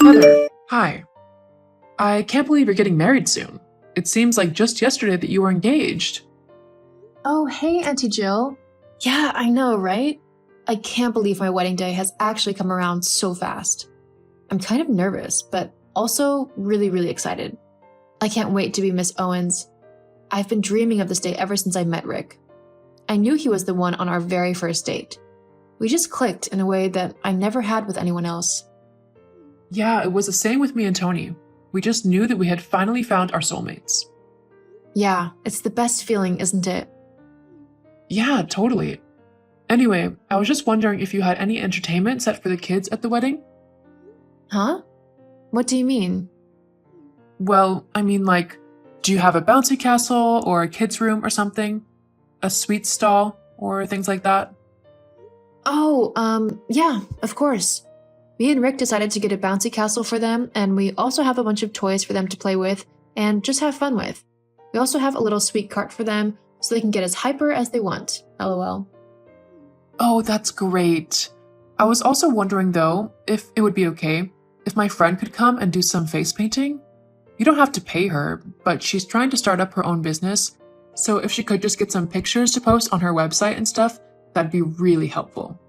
Heather, hi. I can't believe you're getting married soon. It seems like just yesterday that you were engaged. Oh, hey, Auntie Jill. Yeah, I know, right? I can't believe my wedding day has actually come around so fast. I'm kind of nervous, but also really, really excited. I can't wait to be Miss Owens. I've been dreaming of this day ever since I met Rick. I knew he was the one on our very first date. We just clicked in a way that I never had with anyone else. Yeah, it was the same with me and Tony. We just knew that we had finally found our soulmates. Yeah, it's the best feeling, isn't it? Yeah, totally. Anyway, I was just wondering if you had any entertainment set for the kids at the wedding? Huh? What do you mean? Well, I mean, like, do you have a bouncy castle or a kids' room or something? A sweet stall or things like that? Oh, yeah, of course. Me and Rick decided to get a bouncy castle for them, and we also have a bunch of toys for them to play with and just have fun with. We also have a little sweet cart for them so they can get as hyper as they want, lol. Oh, that's great. I was also wondering, though, if it would be okay if my friend could come and do some face painting. You don't have to pay her, but she's trying to start up her own business, so if she could just get some pictures to post on her website and stuff, that'd be really helpful.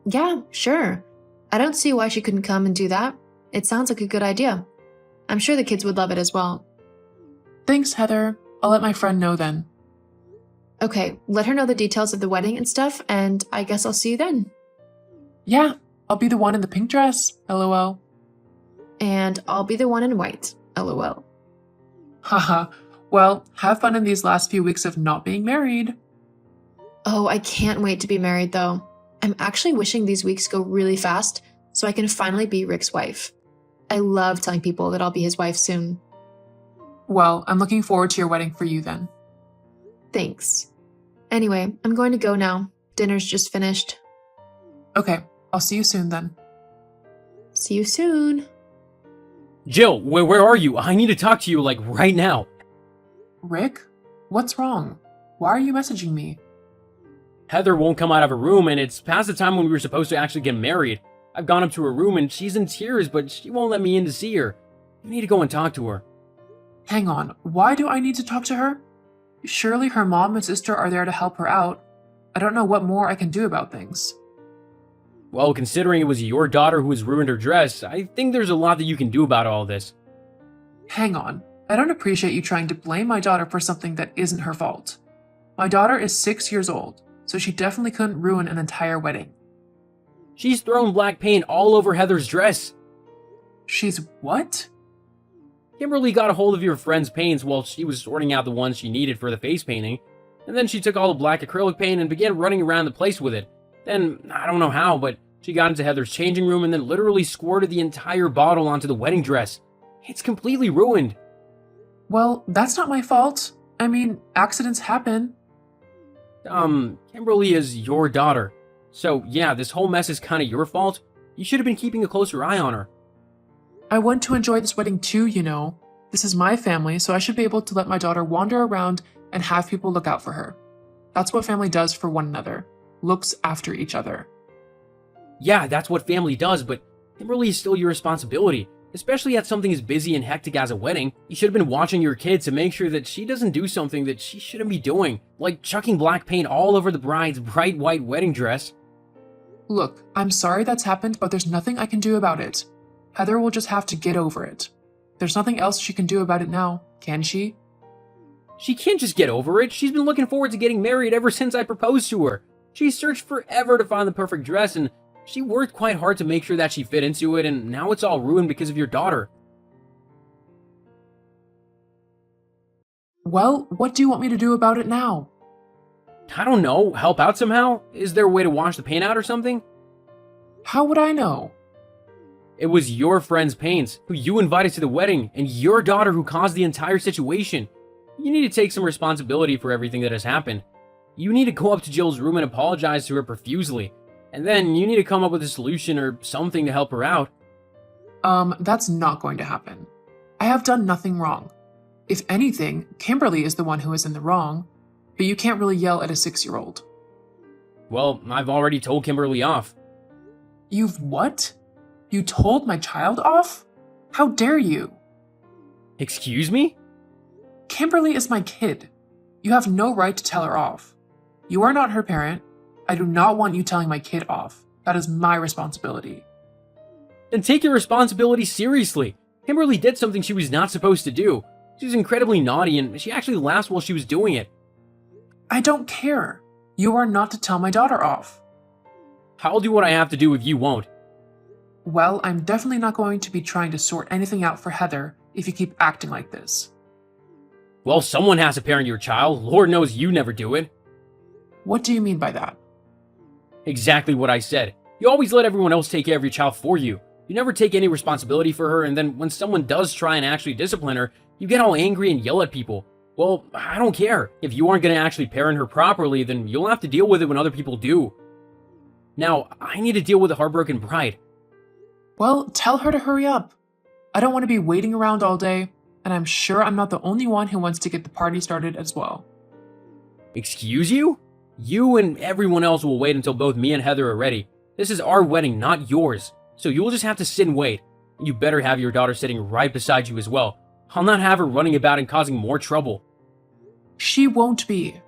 Yeah, sure. I don't see why she couldn't come and do that. It sounds like a good idea. I'm sure the kids would love it as well. Thanks, Heather. I'll let my friend know then. Okay, let her know the details of the wedding and stuff, and I guess I'll see you then. Yeah, I'll be the one in the pink dress, lol. And I'll be the one in white, lol. Haha, well, have fun in these last few weeks of not being married. Oh, I can't wait to be married though. I'm actually wishing these weeks go really fast so I can finally be Rick's wife. I love telling people that I'll be his wife soon. Well, I'm looking forward to your wedding for you then. Thanks. Anyway, I'm going to go now. Dinner's just finished. Okay, I'll see you soon then. See you soon. Jill, where are you? I need to talk to you, like, right now. Rick? What's wrong? Why are you messaging me? Heather won't come out of her room, and it's past the time when we were supposed to actually get married. I've gone up to her room, and she's in tears, but she won't let me in to see her. You need to go and talk to her. Hang on, why do I need to talk to her? Surely her mom and sister are there to help her out. I don't know what more I can do about things. Well, considering it was your daughter who has ruined her dress, I think there's a lot that you can do about all this. Hang on, I don't appreciate you trying to blame my daughter for something that isn't her fault. My daughter is 6 years old, so she definitely couldn't ruin an entire wedding. She's thrown black paint all over Heather's dress. She's what? Kimberly got a hold of your friend's paints while she was sorting out the ones she needed for the face painting, and then she took all the black acrylic paint and began running around the place with it. Then, I don't know how, but she got into Heather's changing room and then literally squirted the entire bottle onto the wedding dress. It's completely ruined. Well, that's not my fault. I mean, accidents happen. Kimberly is your daughter. So, yeah, this whole mess is kind of your fault. You should have been keeping a closer eye on her. I want to enjoy this wedding too, you know. This is my family, so I should be able to let my daughter wander around and have people look out for her. That's what family does for one another. Looks after each other. Yeah, that's what family does, but Kimberly is still your responsibility. Especially at something as busy and hectic as a wedding. You should have been watching your kid to make sure that she doesn't do something that she shouldn't be doing, like chucking black paint all over the bride's bright white wedding dress. Look, I'm sorry that's happened, but there's nothing I can do about it. Heather will just have to get over it. There's nothing else she can do about it now, can she? She can't just get over it. She's been looking forward to getting married ever since I proposed to her. She searched forever to find the perfect dress, and she worked quite hard to make sure that she fit into it, and now it's all ruined because of your daughter. Well, what do you want me to do about it now? I don't know. Help out somehow? Is there a way to wash the paint out or something? How would I know? It was your friend's paints, who you invited to the wedding, and your daughter who caused the entire situation. You need to take some responsibility for everything that has happened. You need to go up to Jill's room and apologize to her profusely. And then you need to come up with a solution or something to help her out. That's not going to happen. I have done nothing wrong. If anything, Kimberly is the one who is in the wrong, but you can't really yell at a 6-year-old. Well, I've already told Kimberly off. You've what? You told my child off? How dare you? Excuse me? Kimberly is my kid. You have no right to tell her off. You are not her parent. I do not want you telling my kid off. That is my responsibility. Then take your responsibility seriously. Kimberly did something she was not supposed to do. She was incredibly naughty and she actually laughed while she was doing it. I don't care. You are not to tell my daughter off. I'll do what I have to do if you won't. Well, I'm definitely not going to be trying to sort anything out for Heather if you keep acting like this. Well, someone has to parent your child. Lord knows you never do it. What do you mean by that? Exactly what I said. You always let everyone else take care of your child for you. You never take any responsibility for her, and then when someone does try and actually discipline her, you get all angry and yell at people. Well, I don't care. If you aren't going to actually parent her properly, then you'll have to deal with it when other people do. Now, I need to deal with the heartbroken bride. Well, tell her to hurry up. I don't want to be waiting around all day, and I'm sure I'm not the only one who wants to get the party started as well. Excuse you? You and everyone else will wait until both me and Heather are ready. This is our wedding, not yours. So you'll just have to sit and wait. You better have your daughter sitting right beside you as well. I'll not have her running about and causing more trouble. She won't be.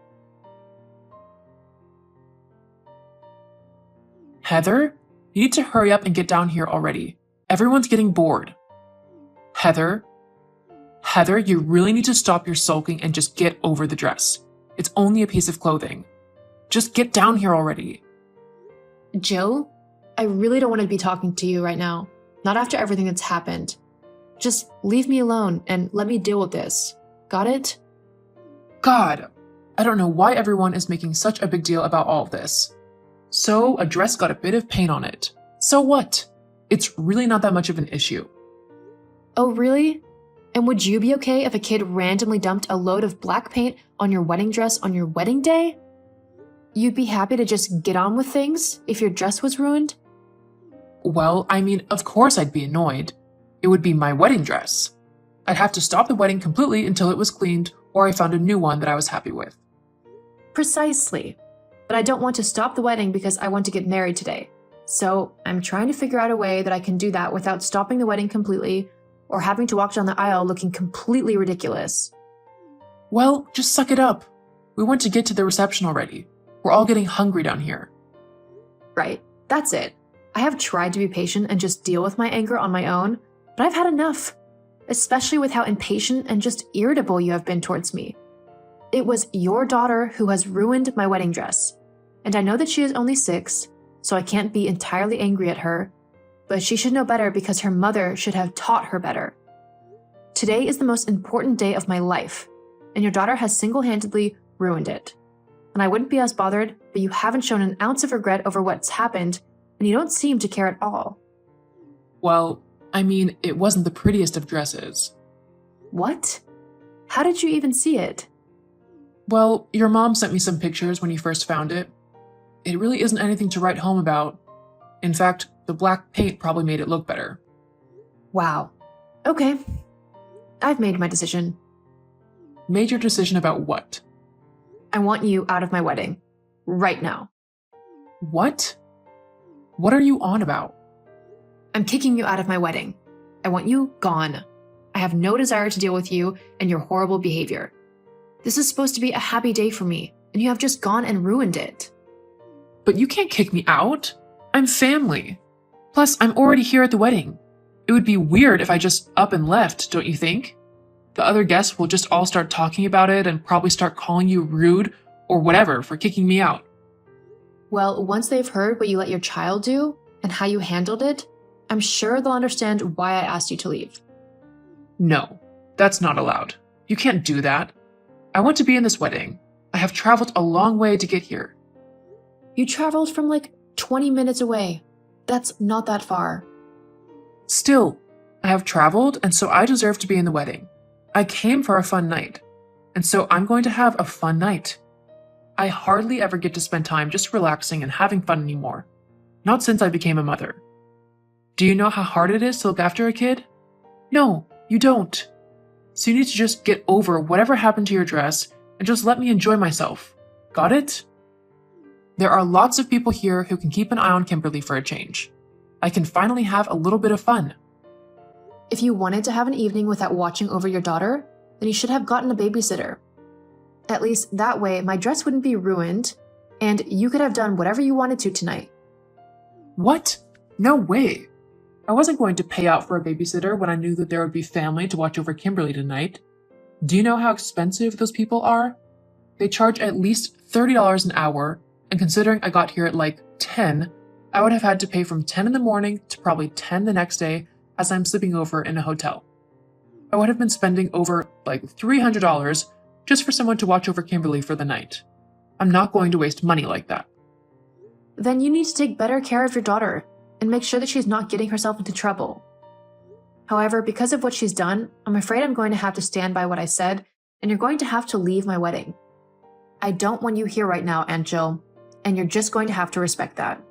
Heather, you need to hurry up and get down here already. Everyone's getting bored. Heather, you really need to stop your sulking and just get over the dress. It's only a piece of clothing. Just get down here already. Jill, I really don't want to be talking to you right now. Not after everything that's happened. Just leave me alone and let me deal with this. Got it? God, I don't know why everyone is making such a big deal about all of this. So, a dress got a bit of paint on it. So what? It's really not that much of an issue. Oh, really? And would you be okay if a kid randomly dumped a load of black paint on your wedding dress on your wedding day? You'd be happy to just get on with things if your dress was ruined? Well, I mean, of course I'd be annoyed. It would be my wedding dress. I'd have to stop the wedding completely until it was cleaned or I found a new one that I was happy with. Precisely. But I don't want to stop the wedding because I want to get married today. So I'm trying to figure out a way that I can do that without stopping the wedding completely or having to walk down the aisle looking completely ridiculous. Well, just suck it up. We want to get to the reception already. We're all getting hungry down here. Right, that's it. I have tried to be patient and just deal with my anger on my own, but I've had enough. Especially with how impatient and just irritable you have been towards me. It was your daughter who has ruined my wedding dress. And I know that she is only 6, so I can't be entirely angry at her, but she should know better because her mother should have taught her better. Today is the most important day of my life, and your daughter has single-handedly ruined it. And I wouldn't be as bothered, but you haven't shown an ounce of regret over what's happened, and you don't seem to care at all. Well, I mean, it wasn't the prettiest of dresses. What? How did you even see it? Well, your mom sent me some pictures when you first found it. It really isn't anything to write home about. In fact, the black paint probably made it look better. Wow. Okay. I've made my decision. Made your decision about what? I want you out of my wedding. Right now. What? What are you on about? I'm kicking you out of my wedding. I want you gone. I have no desire to deal with you and your horrible behavior. This is supposed to be a happy day for me, and you have just gone and ruined it. But you can't kick me out. I'm family. Plus, I'm already here at the wedding. It would be weird if I just up and left, don't you think? The other guests will just all start talking about it and probably start calling you rude or whatever for kicking me out. Well, once they've heard what you let your child do and how you handled it, I'm sure they'll understand why I asked you to leave. No, that's not allowed. You can't do that. I want to be in this wedding. I have traveled a long way to get here. You traveled from like 20 minutes away. That's not that far. Still, I have traveled, and so I deserve to be in the wedding. I came for a fun night, and so I'm going to have a fun night. I hardly ever get to spend time just relaxing and having fun anymore. Not since I became a mother. Do you know how hard it is to look after a kid? No, you don't. So you need to just get over whatever happened to your dress and just let me enjoy myself. Got it? There are lots of people here who can keep an eye on Kimberly for a change. I can finally have a little bit of fun. If you wanted to have an evening without watching over your daughter, then you should have gotten a babysitter. At least that way, my dress wouldn't be ruined, and you could have done whatever you wanted to tonight. What? No way. I wasn't going to pay out for a babysitter when I knew that there would be family to watch over Kimberly tonight. Do you know how expensive those people are? They charge at least $30 an hour, and considering I got here at like 10, I would have had to pay from 10 in the morning to probably 10 the next day as I'm sleeping over in a hotel. I would have been spending over like $300 just for someone to watch over Kimberly for the night. I'm not going to waste money like that. Then you need to take better care of your daughter and make sure that she's not getting herself into trouble. However, because of what she's done, I'm afraid I'm going to have to stand by what I said, and you're going to have to leave my wedding. I don't want you here right now, Aunt Jill, and you're just going to have to respect that.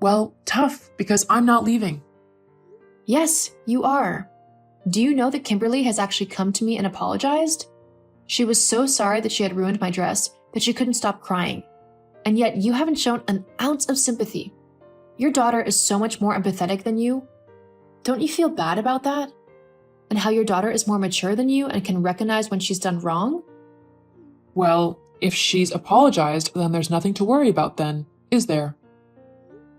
Well, tough, because I'm not leaving. Yes, you are. Do you know that Kimberly has actually come to me and apologized? She was so sorry that she had ruined my dress that she couldn't stop crying. And yet you haven't shown an ounce of sympathy. Your daughter is so much more empathetic than you. Don't you feel bad about that? And how your daughter is more mature than you and can recognize when she's done wrong? Well, if she's apologized, then there's nothing to worry about then, is there?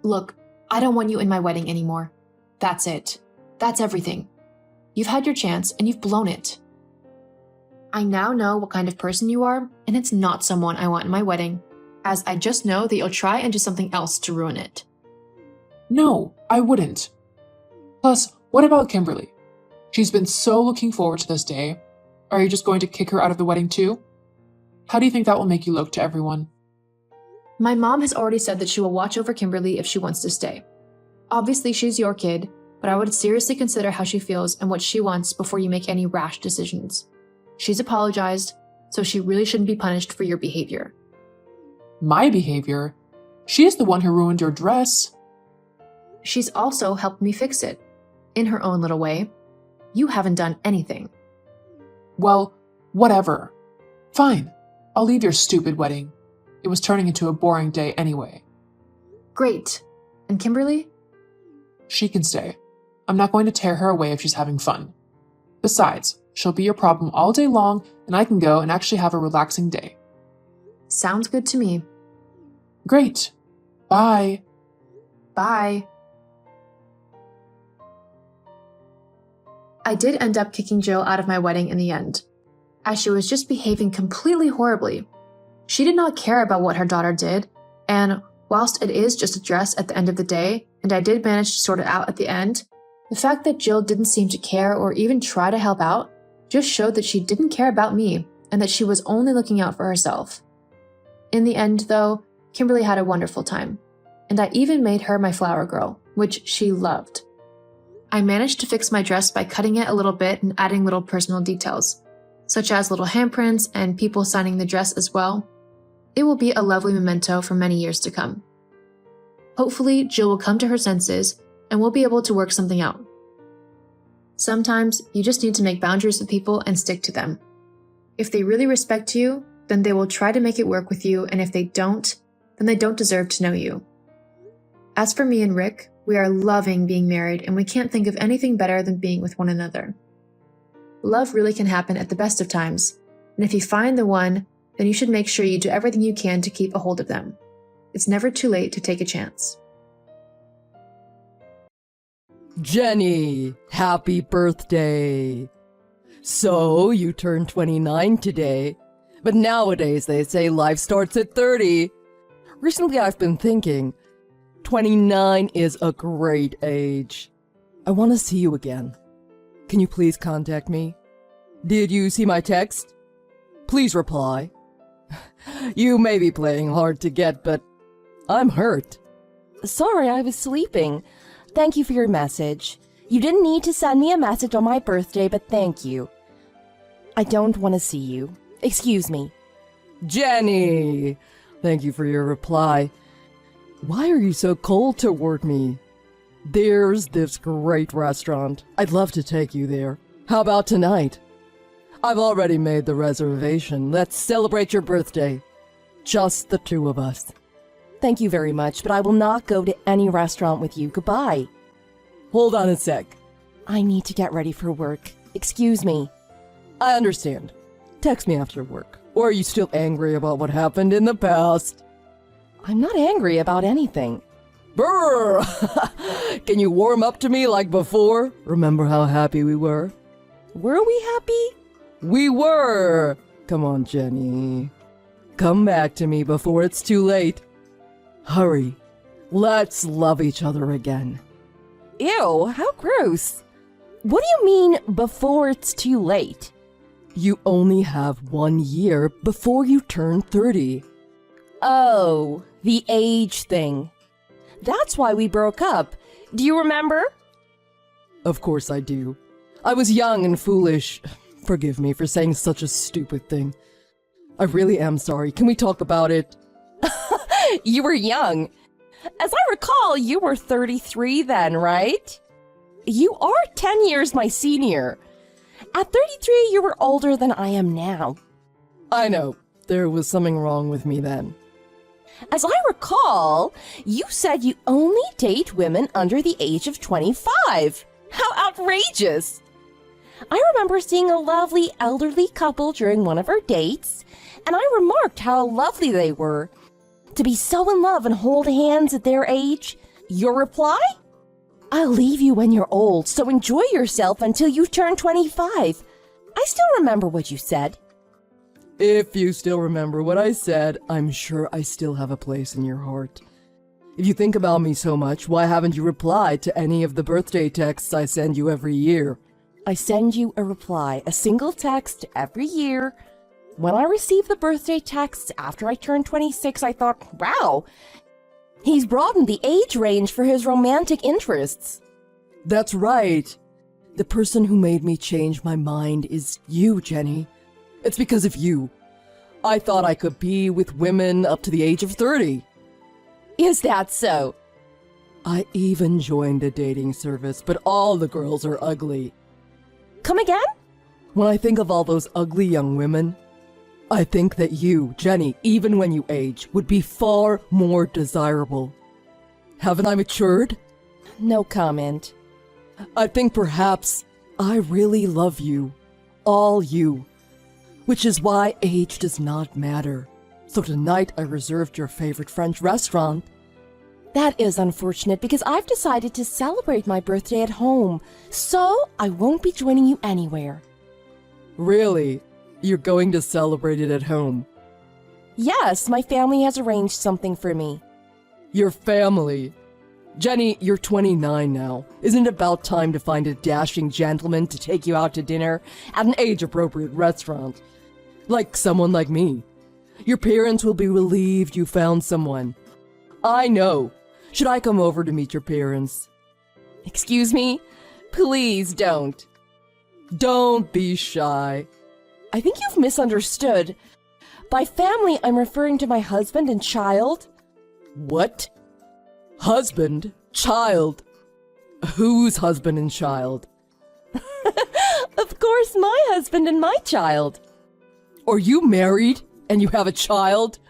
Look, I don't want you in my wedding anymore. That's it. That's everything. You've had your chance and you've blown it. I now know what kind of person you are, and it's not someone I want in my wedding, as I just know that you'll try and do something else to ruin it. No, I wouldn't. Plus, what about Kimberly? She's been so looking forward to this day. Are you just going to kick her out of the wedding too? How do you think that will make you look to everyone? My mom has already said that she will watch over Kimberly if she wants to stay. Obviously, she's your kid, but I would seriously consider how she feels and what she wants before you make any rash decisions. She's apologized, so she really shouldn't be punished for your behavior. My behavior? She is the one who ruined your dress. She's also helped me fix it, in her own little way. You haven't done anything. Well, whatever. Fine, I'll leave your stupid wedding. It was turning into a boring day anyway. Great. And Kimberly? She can stay. I'm not going to tear her away if she's having fun. Besides, she'll be your problem all day long, and I can go and actually have a relaxing day. Sounds good to me. Great. Bye. Bye. I did end up kicking Jill out of my wedding in the end, as she was just behaving completely horribly. She did not care about what her daughter did, and whilst it is just a dress at the end of the day, and I did manage to sort it out at the end, the fact that Jill didn't seem to care or even try to help out just showed that she didn't care about me and that she was only looking out for herself. In the end, though, Kimberly had a wonderful time, and I even made her my flower girl, which she loved. I managed to fix my dress by cutting it a little bit and adding little personal details, such as little handprints and people signing the dress as well. It will be a lovely memento for many years to come. Hopefully, Jill will come to her senses and we'll be able to work something out. Sometimes, you just need to make boundaries with people and stick to them. If they really respect you, then they will try to make it work with you, and if they don't, then they don't deserve to know you. As for me and Rick, we are loving being married, and we can't think of anything better than being with one another. Love really can happen at the best of times, and if you find the one, then you should make sure you do everything you can to keep a hold of them. It's never too late to take a chance. Jenny, happy birthday. So, you turned 29 today, but nowadays they say life starts at 30. Recently I've been thinking, 29 is a great age. I want to see you again. Can you please contact me? Did you see my text? Please reply. You may be playing hard to get, but I'm hurt. Sorry, I was sleeping. Thank you for your message. You didn't need to send me a message on my birthday, but thank you. I don't want to see you. Excuse me. Jenny! Thank you for your reply. Why are you so cold toward me? There's this great restaurant. I'd love to take you there. How about tonight? I've already made the reservation. Let's celebrate your birthday. Just the two of us. Thank you very much, but I will not go to any restaurant with you. Goodbye. Hold on a sec. I need to get ready for work. Excuse me. I understand. Text me after work. Or are you still angry about what happened in the past? I'm not angry about anything. Brr! Can you warm up to me like before? Remember how happy we were? Were we happy? We were! Come on, Jenny. Come back to me before it's too late. Hurry. Let's love each other again. Ew, how gross. What do you mean, before it's too late? You only have 1 year before you turn 30. Oh, the age thing. That's why we broke up. Do you remember? Of course I do. I was young and foolish. Forgive me for saying such a stupid thing. I really am sorry. Can we talk about it? You were young. As I recall, you were 33 then, right? You are 10 years my senior. At 33, you were older than I am now. I know. There was something wrong with me then. As I recall, you said you only date women under the age of 25. How outrageous! I remember seeing a lovely elderly couple during one of our dates, and I remarked how lovely they were. To be so in love and hold hands at their age. Your reply? I'll leave you when you're old, so enjoy yourself until you turn 25. I still remember what you said. If you still remember what I said, I'm sure I still have a place in your heart. If you think about me so much, why haven't you replied to any of the birthday texts I send you every year? I send you a reply, a single text every year. When I received the birthday texts after I turned 26, I thought, wow, he's broadened the age range for his romantic interests. That's right. The person who made me change my mind is you, Jenny. It's because of you. I thought I could be with women up to the age of 30. Is that so? I even joined a dating service, but all the girls are ugly. Come again? When I think of all those ugly young women, I think that you, Jenny, even when you age, would be far more desirable. Haven't I matured? No comment. I think perhaps I really love you. All you. Which is why age does not matter. So tonight I reserved your favorite French restaurant. That is unfortunate because I've decided to celebrate my birthday at home, so I won't be joining you anywhere. Really? You're going to celebrate it at home? Yes, my family has arranged something for me. Your family? Jenny, you're 29 now. Isn't it about time to find a dashing gentleman to take you out to dinner at an age-appropriate restaurant? Like someone like me. Your parents will be relieved you found someone. I know. Should I come over to meet your parents? Excuse me? Please don't. Don't be shy. I think you've misunderstood. By family, I'm referring to my husband and child. What? Husband? Child? Whose husband and child? Of course, my husband and my child. Are you married and you have a child?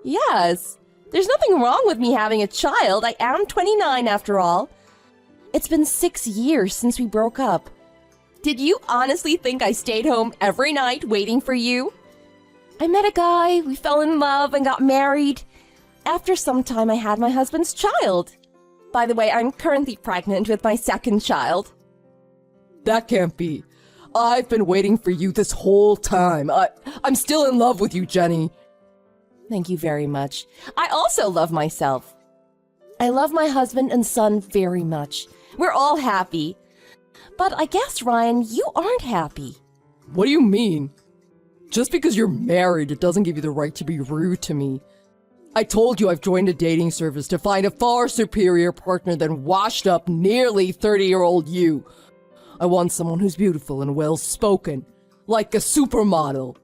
Yes. There's nothing wrong with me having a child. I am 29 after all. It's been 6 years since we broke up. Did you honestly think I stayed home every night waiting for you? I met a guy, we fell in love and got married. After some time, I had my husband's child. By the way, I'm currently pregnant with my second child. That can't be. I've been waiting for you this whole time. I'm still in love with you, Jenny. Thank you very much. I also love myself. I love my husband and son very much. We're all happy. But I guess, Ryan, you aren't happy. What do you mean? Just because you're married, it doesn't give you the right to be rude to me. I told you I've joined a dating service to find a far superior partner than washed up, nearly 30-year-old you. I want someone who's beautiful and well-spoken, like a supermodel.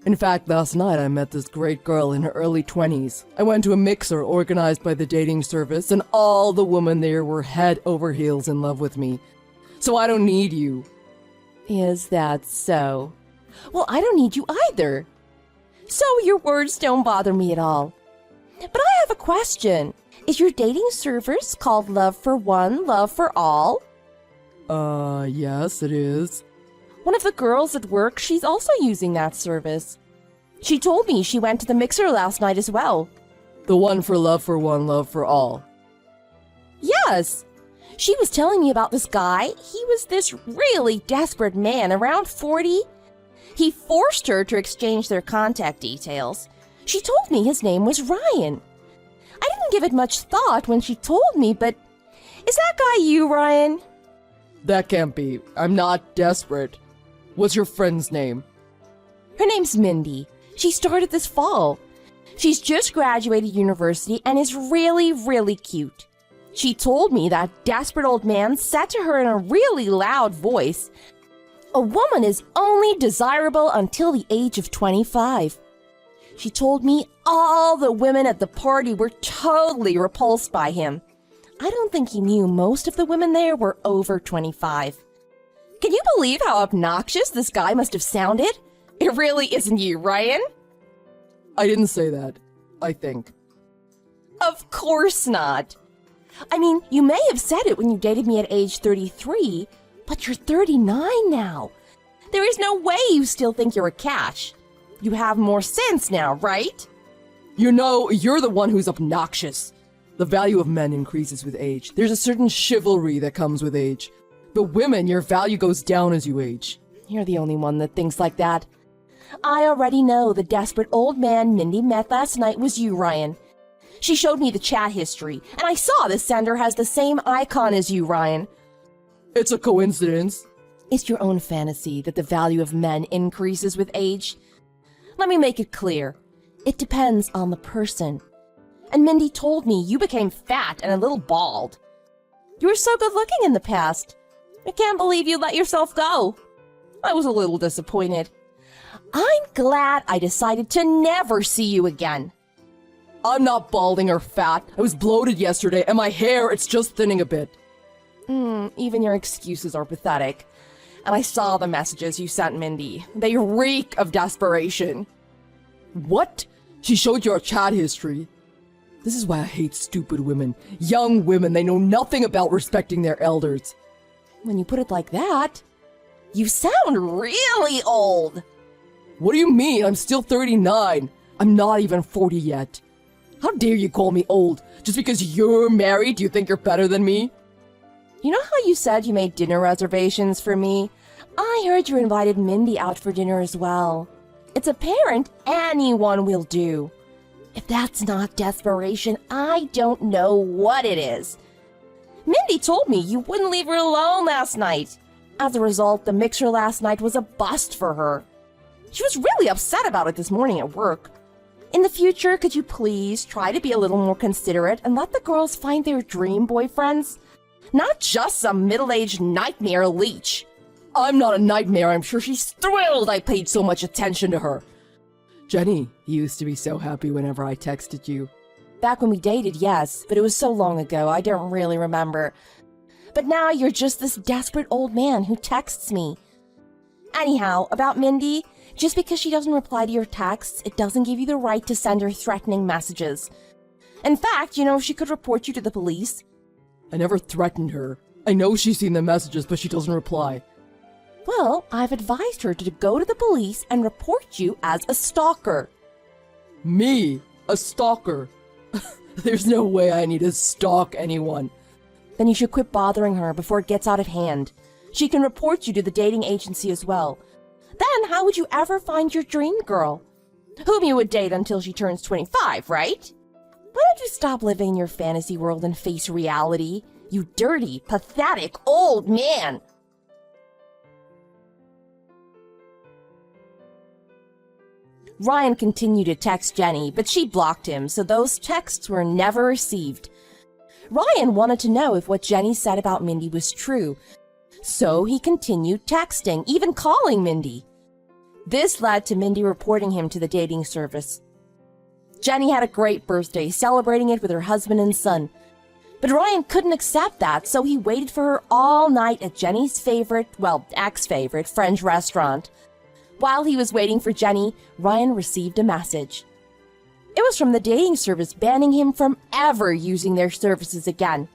In fact, last night I met this great girl in her early 20s. I went to a mixer organized by the dating service, and all the women there were head over heels in love with me. So I don't need you. Is that so? Well, I don't need you either. So your words don't bother me at all. But I have a question. Is your dating service called Love for One, Love for All? Yes, it is. One of the girls at work, she's also using that service. She told me she went to the mixer last night as well. The one for Love for One, Love for All. Yes. She was telling me about this guy. He was this really desperate man, around 40. He forced her to exchange their contact details. She told me his name was Ryan. I didn't give it much thought when she told me, but is that guy you, Ryan? That can't be. I'm not desperate. What's your friend's name? Her name's Mindy. She started this fall. She's just graduated university and is really, really cute. She told me that desperate old man said to her in a really loud voice, "A woman is only desirable until the age of 25. She told me all the women at the party were totally repulsed by him. I don't think he knew most of the women there were over 25. Can you believe how obnoxious this guy must have sounded? It really isn't you, Ryan? I didn't say that, I think. Of course not. I mean, you may have said it when you dated me at age 33, but you're 39 now. There is no way you still think you're a catch. You have more sense now, right? You know, you're the one who's obnoxious. The value of men increases with age. There's a certain chivalry that comes with age. But women, your value goes down as you age. You're the only one that thinks like that. I already know the desperate old man Mindy met last night was you, Ryan. She showed me the chat history, and I saw the sender has the same icon as you, Ryan. It's a coincidence. It's your own fantasy that the value of men increases with age. Let me make it clear. It depends on the person. And Mindy told me you became fat and a little bald. You were so good looking in the past. I can't believe you let yourself go. I was a little disappointed. I'm glad I decided to never see you again. I'm not balding or fat. I was bloated yesterday, and my hair, it's just thinning a bit. Even your excuses are pathetic. And I saw the messages you sent Mindy. They reek of desperation. What? She showed your chat history. This is why I hate stupid women. Young women, they know nothing about respecting their elders. When you put it like that, you sound really old. What do you mean? I'm still 39. I'm not even 40 yet. How dare you call me old? Just because you're married, do you think you're better than me? You know how you said you made dinner reservations for me? I heard you invited Mindy out for dinner as well. It's apparent anyone will do. If that's not desperation, I don't know what it is. Mindy told me you wouldn't leave her alone last night. As a result, the mixer last night was a bust for her. She was really upset about it this morning at work. In the future, could you please try to be a little more considerate and let the girls find their dream boyfriends? Not just some middle-aged nightmare leech. I'm not a nightmare. I'm sure she's thrilled I paid so much attention to her. Jenny, you used to be so happy whenever I texted you. Back when we dated, yes, but it was so long ago, I don't really remember. But now you're just this desperate old man who texts me. Anyhow, about Mindy, just because she doesn't reply to your texts, it doesn't give you the right to send her threatening messages. In fact, you know, she could report you to the police. I never threatened her. I know she's seen the messages, but she doesn't reply. Well, I've advised her to go to the police and report you as a stalker. Me? A stalker? There's no way I need to stalk anyone. Then you should quit bothering her before it gets out of hand. She can report you to the dating agency as well. Then how would you ever find your dream girl? Whom you would date until she turns 25, right? Why don't you stop living in your fantasy world and face reality, you dirty, pathetic old man? Ryan continued to text Jenny, but she blocked him, so those texts were never received. Ryan wanted to know if what Jenny said about Mindy was true, so he continued texting, even calling Mindy. This led to Mindy reporting him to the dating service. Jenny had a great birthday, celebrating it with her husband and son. But Ryan couldn't accept that, so he waited for her all night at Jenny's favorite, well, ex-favorite, French restaurant. While he was waiting for Jenny, Ryan received a message. It was from the dating service banning him from ever using their services again.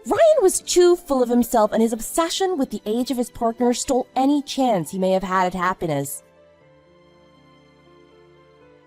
Ryan was too full of himself, and his obsession with the age of his partner stole any chance he may have had at happiness.